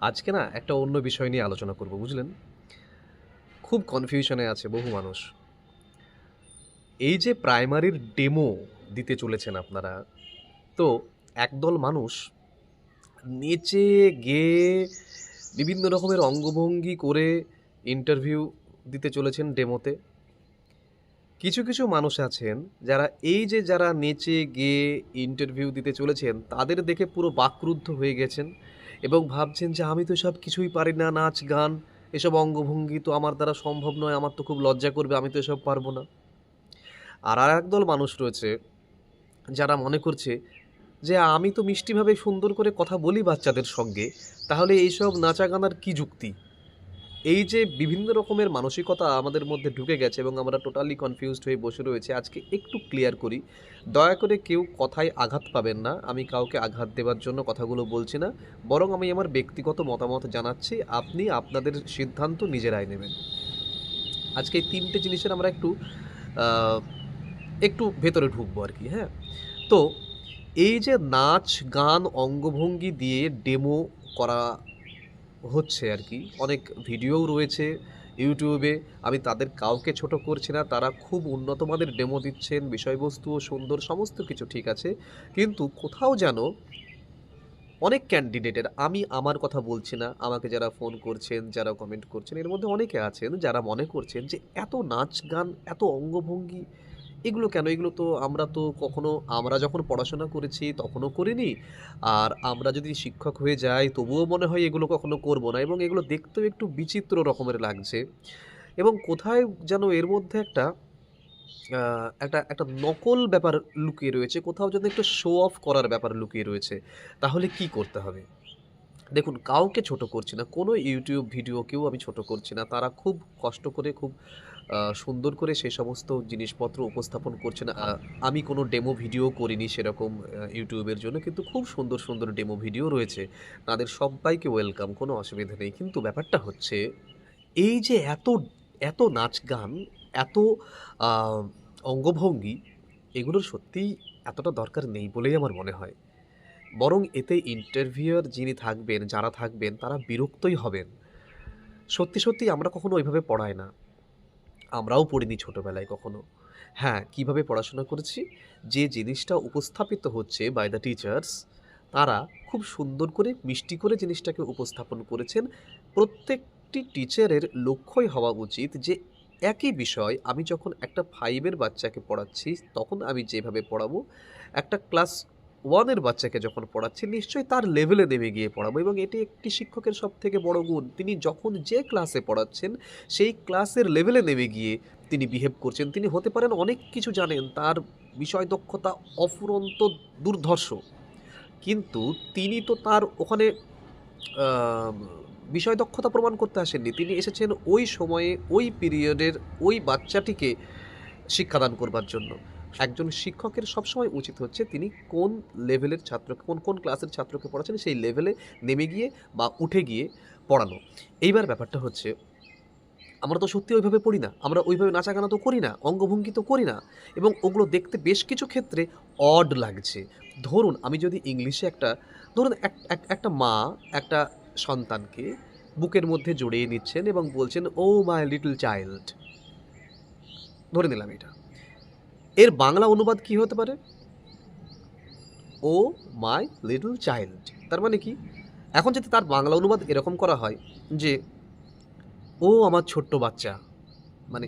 আজকে না একটা অন্য বিষয় নিয়ে আলোচনা করব, বুঝলেন? খুব কনফিউশনে আছে বহু মানুষ। এই যে প্রাইমারির ডেমো দিতে চলেছেন আপনারা, তো একদল মানুষ নেচে গেয়ে বিভিন্ন রকমের অঙ্গভঙ্গি করে ইন্টারভিউ দিতে চলেছেন ডেমোতে। কিছু কিছু মানুষ আছেন যারা নেচে গেয়ে ইন্টারভিউ দিতে চলেছেন, তাদের দেখে পুরো বাকরুদ্ধ হয়ে গেছেন এবং ভাবছেন যে আমি তো এসব কিছুই পারি না, নাচ গান এসব অঙ্গভঙ্গি তো আমার দ্বারা সম্ভব নয়, আমার তো খুব লজ্জা করবে, আমি তো এসব পারবো না। আর একদল মানুষ রয়েছে যারা মনে করছে যে আমি তো মিষ্টিভাবে সুন্দর করে কথা বলি বাচ্চাদের সঙ্গে, তাহলে এইসব নাচা গানার কি যুক্তি? এই যে বিভিন্ন রকমের মানসিকতা আমাদের মধ্যে ঢুকে গেছে এবং আমরা টোটালি কনফিউজড হয়ে বসে রয়েছে, আজকে একটু ক্লিয়ার করি। দয়া করে কেউ কথায় আঘাত পাবেন না, আমি কাউকে আঘাত দেওয়ার জন্য কথাগুলো বলছি না, বরং আমি আমার ব্যক্তিগত মতামত জানাচ্ছি, আপনি আপনাদের সিদ্ধান্ত নিজেরাই নেবেন। আজকে এই তিনটে জিনিসের আমরা আহ, একটু ভেতরে ঢুকবো আর কি। হ্যাঁ, তো এই যে নাচ গান অঙ্গভঙ্গি দিয়ে ডেমো করা হচ্ছে আর কি, অনেক ভিডিওও রয়েছে ইউটিউবে। আমি তাদের কাউকে ছোট করছি না, তারা খুব উন্নত মানের ডেমো দিচ্ছেন, বিষয়বস্তুও সুন্দর, সমস্ত কিছু ঠিক আছে, কিন্তু কোথাও যেন অনেক ক্যান্ডিডেটের, আমি আমার কথা বলছি না, আমাকে যারা ফোন করছেন, যারা কমেন্ট করছেন, এর মধ্যে অনেকে আছেন যারা মনে করছেন যে এত নাচ গান, এত অঙ্গভঙ্গি, এগুলো কেন? এগুলো তো আমরা তো কখনো, আমরা যখন পড়াশোনা করেছি তখনও করিনি, আর আমরা যদি শিক্ষক হয়ে যাই তবুও মনে হয় এগুলো কখনো করব না, এবং এগুলো দেখতেও একটু বিচিত্র রকমের লাগছে, এবং কোথায় যেন এর মধ্যে একটা একটা নকল ব্যাপার লুকিয়ে রয়েছে, কোথাও যেন একটু শো অফ করার ব্যাপার লুকিয়ে রয়েছে। তাহলে কি করতে হবে? দেখুন, কাউকে ছোট করছি না, কোনো ইউটিউব ভিডিওকেও আমি ছোট করছি না, তারা খুব কষ্ট করে, খুব সুন্দর করে সেই সমস্ত জিনিসপত্র উপস্থাপন করছেন। আমি কোনো ডেমো ভিডিও করিনি সেরকম ইউটিউবের জন্য, কিন্তু খুব সুন্দর সুন্দর ডেমো ভিডিও রয়েছে, তাদের সবাইকে ওয়েলকাম, কোনো অসুবিধা নেই। কিন্তু ব্যাপারটা হচ্ছে এই যে এত এত নাচ গান, এত আহ, অঙ্গভঙ্গি, এগুলোর সত্যিই এতটা দরকার নেই বলেই আমার মনে হয়। বরং এতে ইন্টারভিউয়ার যিনি থাকবেন, যারা থাকবেন, তারা বিরক্তই হবেন। সত্যি সত্যি আমরা কখনো ওইভাবে পড়াই না, আমরাও পড়িনি ছোটবেলায় কখনো। হ্যাঁ, কিভাবে পড়াশোনা করেছি? যে জিনিসটা উপস্থাপিত হচ্ছে বাই দ্য টিচার্স, তারা খুব সুন্দর করে মিষ্টি করে জিনিসটাকে উপস্থাপন করেছেন। প্রত্যেকটি টিচারের লক্ষ্যই হওয়া উচিত যে একই বিষয় আমি যখন একটা 5 এর বাচ্চাকে পড়াচ্ছি, তখন আমি যেভাবে পড়াবো, একটা ক্লাস 1 এর বাচ্চাকে যখন পড়াচ্ছি নিশ্চয়ই তার লেভেলে নেমে গিয়ে পড়াবো, এবং এটি একটি শিক্ষকের সবথেকে বড় গুণ। তিনি যখন যে ক্লাসে পড়াচ্ছেন সেই ক্লাসের লেভেলে নেমে গিয়ে তিনি বিহেভ করছেন। তিনি হতে পারেন অনেক কিছু জানেন, তার বিষয় দক্ষতা অফুরন্ত দুর্ধর্ষ, কিন্তু তিনি তো তার ওখানে আহ, বিষয় দক্ষতা প্রমাণ করতে আসেননি, তিনি এসেছেন ওই সময়ে, ওই পিরিয়ডের ওই বাচ্চাটিকে শিক্ষাদান করবার জন্য। একজন শিক্ষকের সবসময় উচিত হচ্ছে তিনি কোন লেভেলের ছাত্রকে, কোন কোন ক্লাসের ছাত্রকে পড়াচ্ছেন, সেই লেভেলে নেমে গিয়ে বা উঠে গিয়ে পড়ানো। এইবার ব্যাপারটা হচ্ছে, আমরা তো সত্যি ওইভাবে পড়ি না, আমরা ওইভাবে নাচা গানা তো করি না, অঙ্গভঙ্গি তো করি না, এবং ওগুলো দেখতে বেশ কিছু ক্ষেত্রে অড লাগছে। ধরুন, আমি যদি ইংলিশে ধরুন একটা মা একটা সন্তানকে বুকের মধ্যে জড়িয়ে নিচ্ছেন এবং বলছেন, ও মাই লিটল চাইল্ড, ধরে নিলাম এটা, এর বাংলা অনুবাদ কি হতে পারে? ও মাই লিটল চাইল্ড, তার মানে কি? এখন যদি তার বাংলা অনুবাদ এরকম করা হয় যে ও আমার ছোট্ট বাচ্চা, মানে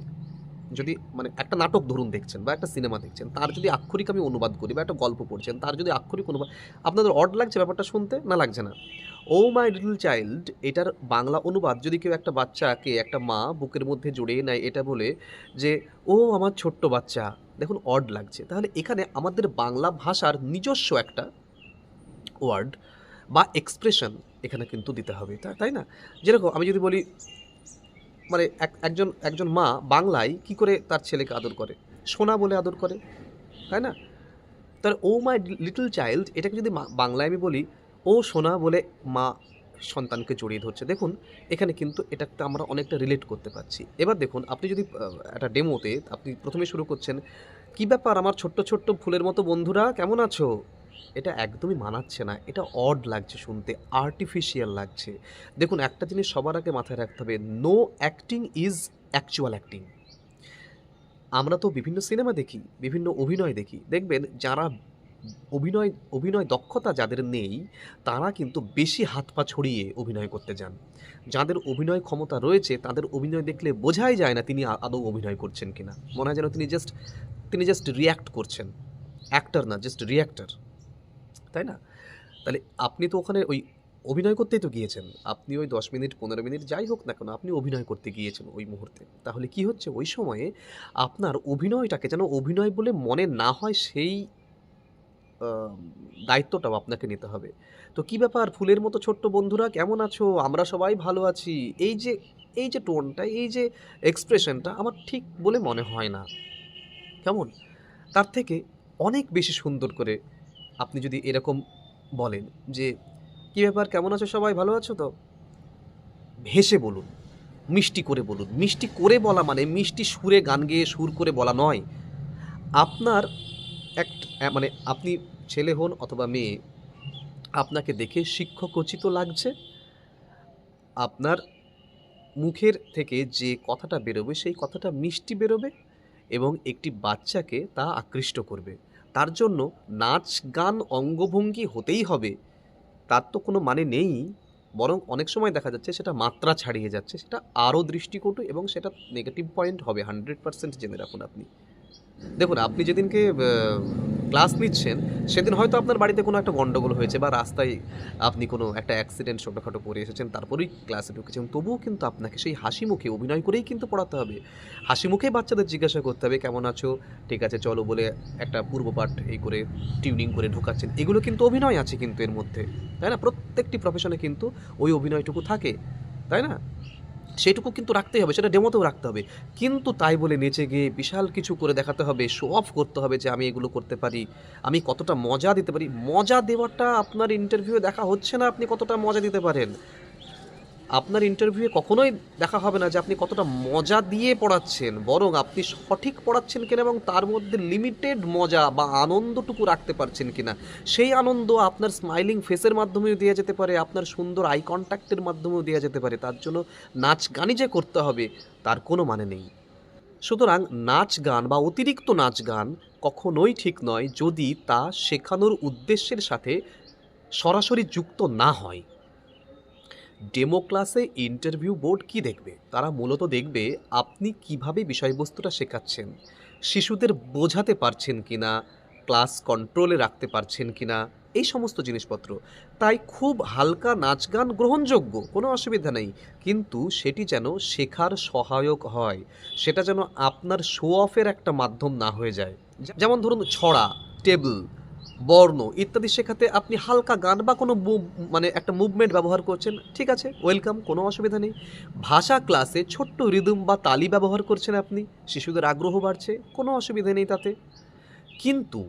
যদি, মানে একটা নাটক ধরুন দেখছেন বা একটা সিনেমা দেখছেন, তার যদি আক্ষরিক আমি অনুবাদ করি, বা একটা গল্প পড়ছেন তার যদি আক্ষরিক অনুবাদ, আপনাদের অড লাগছে ব্যাপারটা শুনতে, না লাগছে না? ও মাই লিটল চাইল্ড, এটার বাংলা অনুবাদ যদি কেউ, একটা বাচ্চাকে একটা মা বুকের মধ্যে জড়িয়ে নেয় এটা বলে যে ও আমার ছোট্ট বাচ্চা, দেখুন অড লাগছে। তাহলে এখানে আমাদের বাংলা ভাষার নিজস্ব একটা ওয়ার্ড বা এক্সপ্রেশন এখানে কিন্তু দিতে হবে, তাই না? যেরকম আমি যদি বলি, মানে একজন একজন মা বাংলায় কি করে তার ছেলেকে আদর করে? সোনা বলে আদর করে, তাই না? তার ও মাই লিটল চাইল্ড, এটাকে যদি বাংলায় আমি বলি ও সোনা বলে, মা সন্তানকে জড়িয়ে ধরছে, দেখুন এখানে কিন্তু এটাকে আমরা অনেকটা রিলেট করতে পারছি। এবার দেখুন, আপনি যদি একটা ডেমোতে আপনি প্রথমে শুরু করছেন, কি ব্যাপার আমার ছোট্ট ছোট্ট ফুলের মতো বন্ধুরা, কেমন আছো? এটা একদমই মানাচ্ছে না। এটা অড লাগছে শুনতে, আর্টিফিশিয়াল লাগছে। দেখুন একটা জিনিস সবার আগে মাথায় রাখতে হবে, no acting is actual acting. আমরা তো বিভিন্ন সিনেমা দেখি, বিভিন্ন অভিনয় দেখি। দেখবেন যারা অভিনয় অভিনয় দক্ষতা যাদের নেই, তারা কিন্তু বেশি হাত পা ছড়িয়ে অভিনয় করতে যান। যাদের অভিনয় ক্ষমতা রয়েছে, তাদের অভিনয় দেখলে বোঝাই যায় না তিনি আদৌ অভিনয় করছেন কিনা। মনে হয় যেন তিনি জাস্ট রিঅ্যাক্ট করছেন। অ্যাক্টর না, জাস্ট রিঅ্যাক্টর। তাই না? তাহলে আপনি তো ওখানে ওই অভিনয় করতেই তো গিয়েছেন। আপনি ওই ১০ মিনিট ১৫ মিনিট যাই হোক না কেন, আপনি অভিনয় করতে গিয়েছেন ওই মুহূর্তে। তাহলে কি হচ্ছে ওই সময়ে আপনার অভিনয়টাকে যেন অভিনয় বলে মনে না হয়, সেই আ দায়িত্বটাও আপনাকে নিতে হবে। তো কি ব্যাপার ফুলের মতো ছোট্ট বন্ধুরা কেমন আছো? আমরা সবাই ভালো আছি। এই যে টোনটা, এই যে এক্সপ্রেশনটা আমার ঠিক বলে মনে হয় না। কেমন? তার থেকে অনেক বেশি সুন্দর করে আপনি যদি এরকম বলেন যে, "কি ব্যাপার কেমন আছো সবাই ভালো আছো তো?" হেসে বলুন, মিষ্টি করে বলুন। মিষ্টি করে বলা মানে মিষ্টি সুরে গান গেয়ে সুর করে বলা নয়। আপনার মানে আপনি ছেলে হন অথবা মেয়ে, আপনাকে দেখে শিক্ষকোচিত লাগছে। আপনার মুখের থেকে যে কথাটা বেরোবে সেই কথাটা মিষ্টি বেরোবে এবং একটি বাচ্চাকে তা আকৃষ্ট করবে। তার জন্য নাচ, গান, অঙ্গভঙ্গি হতেই হবে তার তো কোনো মানে নেই। বরং অনেক সময় দেখা যাচ্ছে সেটা মাত্রা ছাড়িয়ে যাচ্ছে। সেটা আরও দৃষ্টিকটু এবং সেটা নেগেটিভ পয়েন্ট হবে 100% জেনে রাখুন আপনি। দেখুন আপনি যেদিনকে ক্লাস নিচ্ছেন, সেদিন হয়তো আপনার বাড়িতে কোনো একটা গন্ডগোল হয়েছে বা রাস্তায় আপনি কোনো একটা অ্যাক্সিডেন্ট ছোটখাটো করে এসেছেন, তারপরেই ক্লাসে ঢুকেছেন। তবুও কিন্তু আপনাকে সেই হাসি মুখে অভিনয় করেই কিন্তু পড়াতে হবে। হাসি মুখেই বাচ্চাদের জিজ্ঞাসা করতে হবে, "কেমন আছো? ঠিক আছে চলো" বলে একটা পূর্বপাঠ এই করে টিউনিং করে ঢোকাচ্ছেন। এগুলো কিন্তু অভিনয় আছে কিন্তু এর মধ্যে। তাই না? প্রত্যেকটি প্রফেশনে কিন্তু ওই অভিনয়টুকু থাকে। তাই না? সেটুকু কিন্তু রাখতেই হবে, সেটা ডেমোতেও রাখতে হবে। কিন্তু তাই বলে নেচে গিয়ে বিশাল কিছু করে দেখাতে হবে, শো অফ করতে হবে যে আমি এগুলো করতে পারি, আমি কতটা মজা দিতে পারি। মজা দেওয়াটা আপনার ইন্টারভিউয়ে দেখা হচ্ছে না আপনি কতটা মজা দিতে পারেন। আপনার ইন্টারভিউয়ে কখনোই দেখা হবে না যে আপনি কতটা মজা দিয়ে পড়াচ্ছেন, বরং আপনি সঠিক পড়াচ্ছেন কিনা এবং তার মধ্যে লিমিটেড মজা বা আনন্দটুকু রাখতে পারছেন কিনা। সেই আনন্দ আপনার স্মাইলিং ফেসের মাধ্যমেও দেওয়া যেতে পারে, আপনার সুন্দর আই কন্ট্যাক্টের মাধ্যমেও দেওয়া যেতে পারে। তার জন্য নাচ গানই যে করতে হবে তার কোনো মানে নেই। সুতরাং নাচ গান বা অতিরিক্ত নাচ গান কখনোই ঠিক নয় যদি তা শেখানোর উদ্দেশ্যের সাথে সরাসরি যুক্ত না হয়। ডেমো ক্লাসে ইন্টারভিউ বোর্ড কি দেখবে? তারা মূলত দেখবে আপনি কিভাবে বিষয়বস্তুটা শেখাচ্ছেন, শিশুদের বোঝাতে পারছেন কিনা, ক্লাস কন্ট্রোলে রাখতে পারছেন কিনা, এই সমস্ত জিনিসপত্র। তাই খুব হালকা নাচ গান গ্রহণযোগ্য, কোনো অসুবিধা নেই, কিন্তু সেটি যেন শেখার সহায়ক হয়, সেটা যেন আপনার শো অফের একটা মাধ্যম না হয়ে যায়। যেমন ধরুন ছড়া, টেবল, বর্ণ ইত্যাদি শেখাতে আপনি হালকা গান বা কোনো মানে একটা মুভমেন্ট ব্যবহার করছেন, ঠিক আছে, ওয়েলকাম, কোনো অসুবিধা নেই। ভাষা ক্লাসে ছোট্ট রিদম বা তালি ব্যবহার করছেন আপনি, শিশুদের আগ্রহ বাড়ছে, কোনো অসুবিধা নেই তাতে। কিন্তু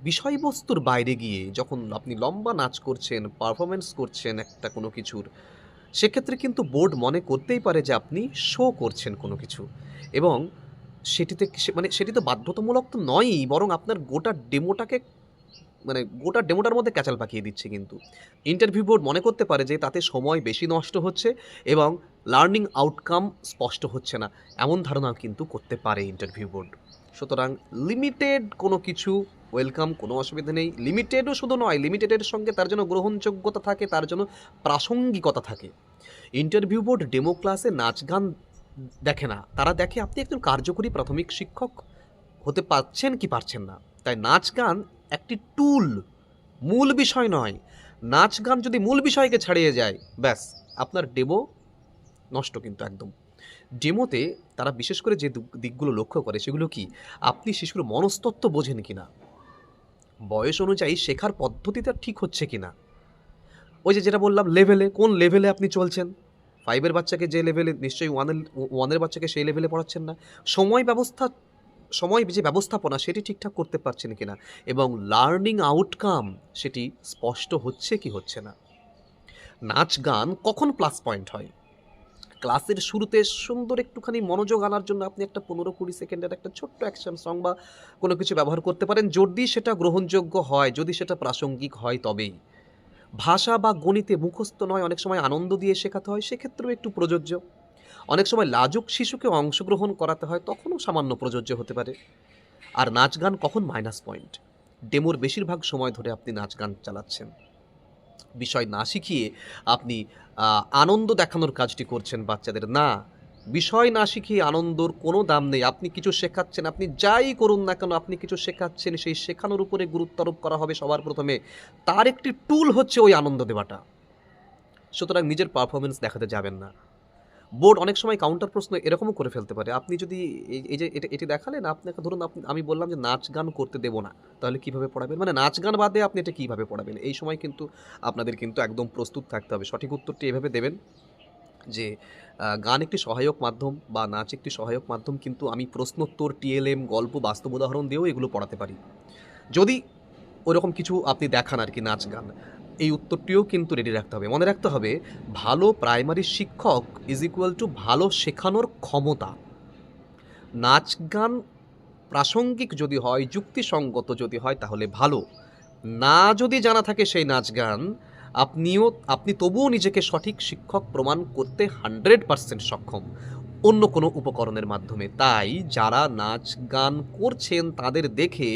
বিষয়বস্তুর বাইরে গিয়ে যখন আপনি লম্বা নাচ করছেন, পারফরমেন্স করছেন একটা কোনো কিছুর, সেক্ষেত্রে কিন্তু বোর্ড মনে করতেই পারে যে আপনি শো করছেন কোনো কিছু, এবং মানে সেটি তো বাধ্যতামূলক তো নয়ই, বরং আপনার গোটা ডেমোটার মধ্যে ক্যাচাল পাকিয়ে দিচ্ছে কিন্তু। ইন্টারভিউ বোর্ড মনে করতে পারে যে তাতে সময় বেশি নষ্ট হচ্ছে এবং লার্নিং আউটকাম স্পষ্ট হচ্ছে না। এমন ধারণা কিন্তু করতে পারে ইন্টারভিউ বোর্ড। সুতরাং লিমিটেড কোনো কিছু ওয়েলকাম, কোনো অসুবিধা নেই। লিমিটেডও শুধু নয়, লিমিটেডের সঙ্গে তার জন্য গ্রহণযোগ্যতা থাকে, তার জন্য প্রাসঙ্গিকতা থাকে। ইন্টারভিউ বোর্ড ডেমো ক্লাসে নাচ গান দেখে না, তারা দেখে আপনি একজন কার্যকরী প্রাথমিক শিক্ষক হতে পারছেন কি পারছেন না। তাই নাচ গান একটি টুল, মূল বিষয় নয়। নাচ গান যদি মূল বিষয়কে ছাড়িয়ে যায়, ব্যাস আপনার ডেমো নষ্ট কিন্তু একদম। ডেমোতে তারা বিশেষ করে যে দিকগুলো লক্ষ্য করে সেগুলো কি, আপনি শিশুর মনস্তত্ত্ব বোঝেন কিনা, বয়স অনুযায়ী শেখার পদ্ধতিটা ঠিক হচ্ছে কিনা, ওই যে যেটা বললাম লেভেলে, কোন লেভেলে আপনি চলছেন। 5 এর বাচ্চাকে যে লেভেলে, নিশ্চয়ই 1 এর বাচ্চাকে সেই লেভেলে পড়াচ্ছেন না। সময় যে ব্যবস্থাপনা সেটি ঠিকঠাক করতে পারছেন কিনা, এবং লার্নিং আউটকাম সেটি স্পষ্ট হচ্ছে কি হচ্ছে না। নাচ গান কখন প্লাস পয়েন্ট হয়? ক্লাসের শুরুতে সুন্দর একটুখানি মনোযোগ আনার জন্য আপনি একটা 15-20 সেকেন্ডের একটা ছোট্ট অ্যাকশন সং বা কোনো কিছু ব্যবহার করতে পারেন, যদি সেটা গ্রহণযোগ্য হয়, যদি সেটা প্রাসঙ্গিক হয় তবেই। ভাষা বা গণিতে মুখস্থ নয়, অনেক সময় আনন্দ দিয়ে শেখাতে হয়, সেক্ষেত্রেও একটু প্রযোজ্য। অনেক সময় লাজুক শিশুকে অংশগ্রহণ করাতে হয়, তখনও সামান্য প্রযোজ্য হতে পারে। আর নাচ গান কখন মাইনাস পয়েন্ট? ডেমোর বেশিরভাগ সময় ধরে আপনি নাচ গান চালাচ্ছেন, বিষয় না শিখিয়ে আপনি আনন্দ দেখানোর কাজটি করছেন বাচ্চাদের। না, বিষয় না শিখিয়ে আনন্দর কোনো দাম নেই। আপনি কিছু শেখাচ্ছেন, আপনি যাই করুন না কেন, আপনি কিছু শেখাচ্ছেন, সেই শেখানোর উপরে গুরুত্ব আরোপ করা হবে সবার প্রথমে। তার একটি টুল হচ্ছে ওই আনন্দ দেওয়াটা। সুতরাং নিজের পারফরমেন্স দেখাতে যাবেন না। বোর্ড অনেক সময় কাউন্টার প্রশ্ন এরকমও করে ফেলতে পারে। আপনি যদি এই যে এটি দেখালেন, আপনাকে ধরুন আমি বললাম যে নাচ গান করতে দেব না, তাহলে কিভাবে পড়াবেন? মানে নাচ গান বাদে আপনি এটা কিভাবে পড়াবেন? এই সময় কিন্তু আপনাদের কিন্তু একদম প্রস্তুত থাকতে হবে। সঠিক উত্তরটি এভাবে দেবেন যে গান একটি সহায়ক মাধ্যম বা নাচ একটি সহায়ক মাধ্যম, কিন্তু আমি প্রশ্নোত্তর, টিএলএম, গল্প, বাস্তব উদাহরণ দিয়েও এগুলো পড়াতে পারি। যদি ওরকম কিছু আপনি দেখান আর কি নাচ গান, এই উত্তরটিও কিন্তু রেডি রাখতে হবে। মনে রাখতে হবে, ভালো প্রাইমারি শিক্ষক ইজ ইকুয়াল টু ভালো শেখানোর ক্ষমতা। নাচ গান প্রাসঙ্গিক যদি হয়, যুক্তিসঙ্গত যদি হয়, তাহলে ভালো। না যদি জানা থাকে সেই নাচ গান, আপনি তবুও নিজেকে সঠিক শিক্ষক প্রমাণ করতে 100% সক্ষম অন্য কোনো উপকরণের মাধ্যমে। তাই যারা নাচ গান করছেন তাদের দেখে,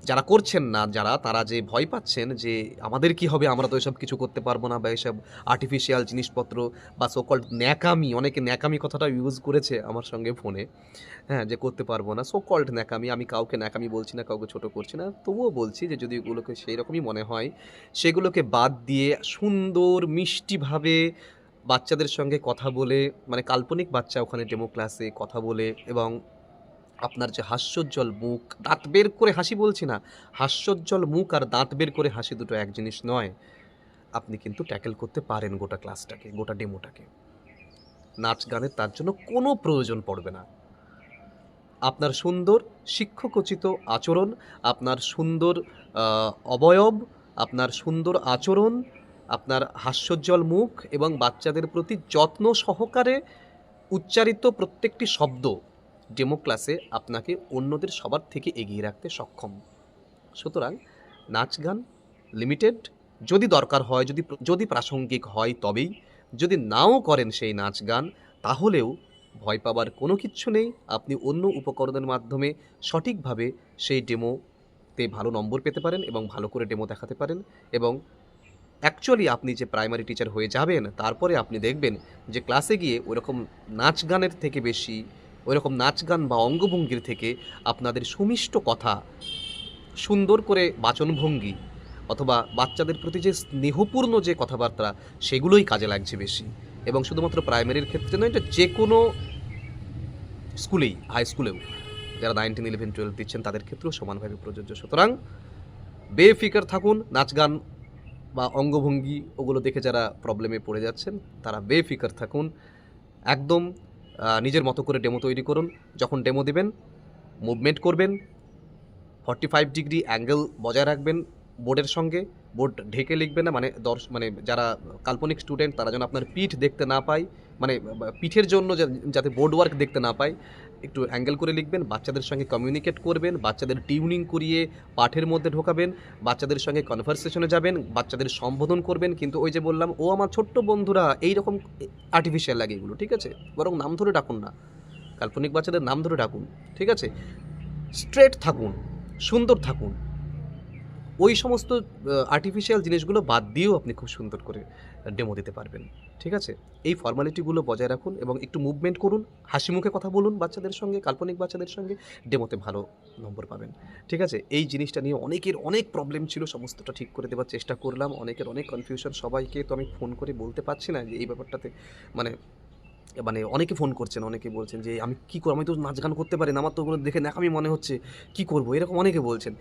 যারা করছেন না, তারা যে ভয় পাচ্ছেন যে আমাদের কি হবে, আমরা তো এসব কিছু করতে পারবো না, বা এসব আর্টিফিশিয়াল জিনিসপত্র বা সোকল্ড ন্যাকামি, অনেকে ন্যাকামি কথাটা ইউজ করেছে আমার সঙ্গে ফোনে, হ্যাঁ, যে করতে পারবো না, সোকল্ড ন্যাকামি। আমি কাউকে ন্যাকামি বলছি না, কাউকে ছোট করছি না, তবুও বলছি যে যদি এগুলোকে সেই রকমই মনে হয়, সেগুলোকে বাদ দিয়ে সুন্দর মিষ্টিভাবে বাচ্চাদের সঙ্গে কথা বলে, মানে কাল্পনিক বাচ্চা ওখানে ডেমো ক্লাসে কথা বলে, এবং আপনার যে হাস্যোজ্জ্বল মুখ, দাঁত বের করে হাসি বলছি না, হাস্যোজ্জ্বল মুখ আর দাঁত বের করে হাসি দুটো এক জিনিস নয়। আপনি কিন্তু ট্যাকেল করতে পারেন গোটা ক্লাসটাকে, গোটা ডেমোটাকে। নাচ গানের তার জন্য কোনো প্রয়োজন পড়বে না। আপনার সুন্দর শিক্ষকোচিত আচরণ, আপনার সুন্দর অবয়ব, আপনার সুন্দর আচরণ, আপনার হাস্যোজ্জ্বল মুখ এবং বাচ্চাদের প্রতি যত্ন সহকারে উচ্চারিত প্রত্যেকটি শব্দ ডেমো ক্লাসে আপনাকে অন্যদের সবার থেকে এগিয়ে রাখতে সক্ষম। সুতরাং নাচ গান লিমিটেড, যদি দরকার হয়, যদি প্রাসঙ্গিক হয় তবেই। যদি নাও করেন সেই নাচ গান, তাহলেও ভয় পাবার কোনো কিচ্ছু নেই। আপনি অন্য উপকরণের মাধ্যমে সঠিকভাবে সেই ডেমোতে ভালো নম্বর পেতে পারেন এবং ভালো করে ডেমো দেখাতে পারেন। এবং অ্যাকচুয়ালি আপনি যে প্রাইমারি টিচার হয়ে যাবেন, তারপরে আপনি দেখবেন যে ক্লাসে গিয়ে ওইরকম নাচ গানের থেকে বেশি, ওইরকম নাচ গান বা অঙ্গভঙ্গির থেকে আপনাদের সুমিষ্ট কথা, সুন্দর করে বাচনভঙ্গি, অথবা বাচ্চাদের প্রতি যে স্নেহপূর্ণ যে কথাবার্তা, সেগুলোই কাজে লাগছে বেশি। এবং শুধুমাত্র প্রাইমারির ক্ষেত্রে নয়, এটা যে কোনো স্কুলেই, হাই স্কুলেও যারা 9, 10, 11, 12 দিচ্ছেন তাদের ক্ষেত্রেও সমানভাবে প্রযোজ্য। সুতরাং বেফিকার থাকুন। নাচ গান বা অঙ্গভঙ্গি ওগুলো দেখে যারা প্রবলেমে পড়ে যাচ্ছেন, তারা বেফিকার থাকুন। একদম নিজের মতো করে ডেমো তৈরি করুন। যখন ডেমো দেবেন, মুভমেন্ট করবেন, 45 ডিগ্রি অ্যাঙ্গেল বজায় রাখবেন বোর্ডের সঙ্গে। বোর্ড ঢেকে লিখবেন না, মানে যারা কাল্পনিক স্টুডেন্ট তারা যেন আপনার পিঠ দেখতে না পায়, মানে পিঠের জন্য যাতে বোর্ড ওয়ার্ক দেখতে না পায়, একটু অ্যাঙ্গেল করে লিখবেন। বাচ্চাদের সঙ্গে কমিউনিকেট করবেন, বাচ্চাদের টিউনিং করিয়ে পাঠের মধ্যে ঢোকাবেন, বাচ্চাদের সঙ্গে কনভারসেশনে যাবেন, বাচ্চাদের সম্বোধন করবেন। কিন্তু ওই যে বললাম, ও আমার ছোট্ট বন্ধুরা, এই রকম আর্টিফিশিয়াল লাগে এগুলো, ঠিক আছে? বরং নাম ধরে ডাকুন না, কাল্পনিক বাচ্চাদের নাম ধরে ডাকুন, ঠিক আছে? স্ট্রেট থাকুন, সুন্দর থাকুন। ওই সমস্ত আর্টিফিশিয়াল জিনিসগুলো বাদ দিয়েও আপনি খুব সুন্দর করে ডেমো দিতে পারবেন, ঠিক আছে? এই ফর্মালিটিগুলো বজায় রাখুন এবং একটু মুভমেন্ট করুন, হাসি মুখে কথা বলুন বাচ্চাদের সঙ্গে, কাল্পনিক বাচ্চাদের সঙ্গে, ডেমোতে ভালো নম্বর পাবেন, ঠিক আছে? এই জিনিসটা নিয়ে অনেকের অনেক প্রবলেম ছিল, সমস্তটা ঠিক করে দেওয়ার চেষ্টা করলাম। অনেকের অনেক কনফিউশন, সবাইকে তো আমি ফোন করে বলতে পারছি না যে এই ব্যাপারটাতে, মানে অনেকে ফোন করছেন, অনেকে বলছেন যে আমি কী করব, আমি তো নাচ গান করতে পারি না, আমার তো ওগুলো দেখে ন্যাকামি মনে হচ্ছে, কী করব, এরকম অনেকে বলছেন।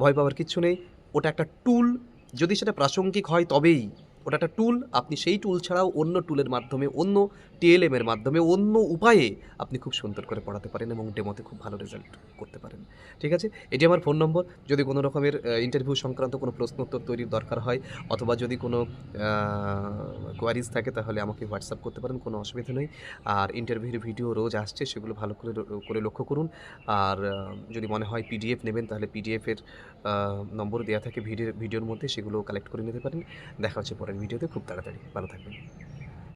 ভয় পাওয়ার কিচ্ছু নেই, ওটা একটা টুল। যদি সেটা প্রাসঙ্গিক হয় তবেই, ওটা একটা টুল। আপনি সেই টুল ছাড়াও অন্য টুলের মাধ্যমে, অন্য টিএলএম এর মাধ্যমে, অন্য উপায়ে আপনি খুব সুন্দর করে পড়াতে পারেন এবং ডেমোতে খুব ভালো রেজাল্ট করতে পারেন। ঠিক আছে? এটি আমার ফোন নম্বর। যদি কোনো রকমের ইন্টারভিউ সংক্রান্ত কোনো প্রশ্ন উত্তর তৈরির দরকার হয় অথবা যদি কোনো কোয়ারিজ থাকে তাহলে আমাকে হোয়াটসঅ্যাপ করতে পারেন, কোনো অসুবিধা নেই। আর ইন্টারভিউর ভিডিও রোজ আসছে, সেগুলো ভালো করে লক্ষ্য করুন। আর যদি মনে হয় পিডিএফ নেবেন তাহলে পিডিএফের নম্বর দেয়া থাকে ভিডিওর মধ্যে, সেগুলো কালেক্ট করে নিতে পারেন। দেখা হচ্ছে পরের ভিডিওতে খুব তাড়াতাড়ি। ভালো থাকবেন।